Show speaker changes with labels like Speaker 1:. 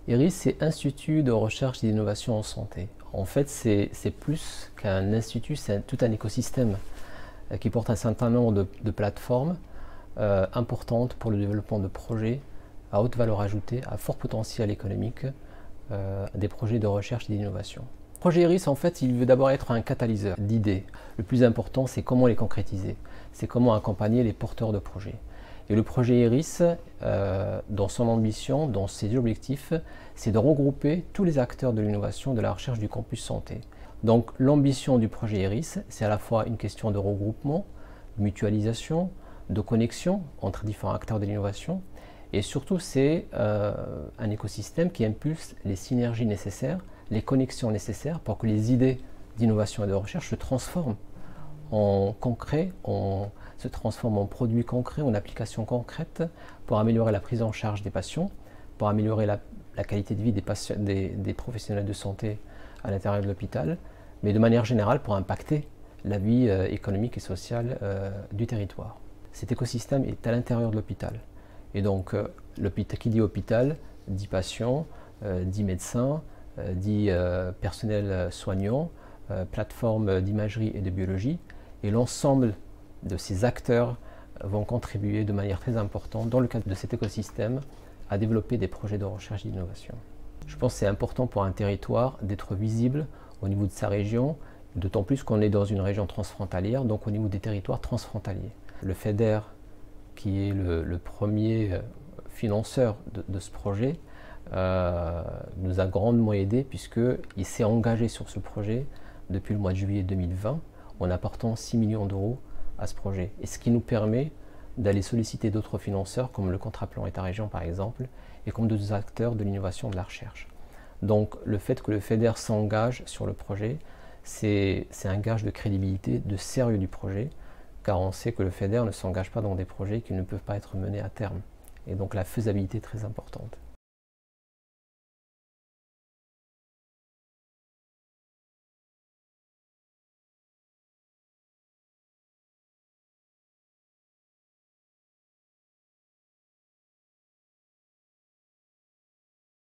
Speaker 1: IRIS, c'est Institut de recherche et d'innovation en santé. En fait, c'est plus qu'un institut, c'est tout un écosystème qui porte un certain nombre de plateformes importantes pour le développement de projets à haute valeur ajoutée, à fort potentiel économique, des projets de recherche et d'innovation. Le projet IRIS, en fait, il veut d'abord être un catalyseur d'idées. Le plus important, c'est comment les concrétiser, c'est comment accompagner les porteurs de projets. Et le projet IRIS, dans son ambition, dans ses objectifs, c'est de regrouper tous les acteurs de l'innovation de la recherche du campus santé. Donc l'ambition du projet IRIS, c'est à la fois une question de regroupement, de mutualisation, de connexion entre différents acteurs de l'innovation, et surtout c'est un écosystème qui impulse les synergies nécessaires, les connexions nécessaires pour que les idées d'innovation et de recherche se transforment en concret, se transforment en produits concrets, en applications concrètes pour améliorer la prise en charge des patients, pour améliorer la qualité de vie des professionnels de santé à l'intérieur de l'hôpital, mais de manière générale pour impacter la vie économique et sociale du territoire. Cet écosystème est à l'intérieur de l'hôpital. Et donc, qui dit hôpital, dit patients, dit médecins, dit personnel soignant, plateforme d'imagerie et de biologie. Et l'ensemble de ces acteurs vont contribuer de manière très importante, dans le cadre de cet écosystème, à développer des projets de recherche et d'innovation. Je pense que c'est important pour un territoire d'être visible au niveau de sa région, d'autant plus qu'on est dans une région transfrontalière, donc au niveau des territoires transfrontaliers. Le FEDER, qui est le premier financeur de ce projet, nous a grandement aidé puisqu'il s'est engagé sur ce projet depuis le mois de juillet 2020 en apportant 6 millions d'euros à ce projet. Et ce qui nous permet d'aller solliciter d'autres financeurs comme le contrat plan État-région par exemple et comme d'autres acteurs de l'innovation de la recherche. Donc le fait que le FEDER s'engage sur le projet, c'est un gage de crédibilité, de sérieux du projet, car on sait que le FEDER ne s'engage pas dans des projets qui ne peuvent pas être menés à terme. Et donc la faisabilité est très importante.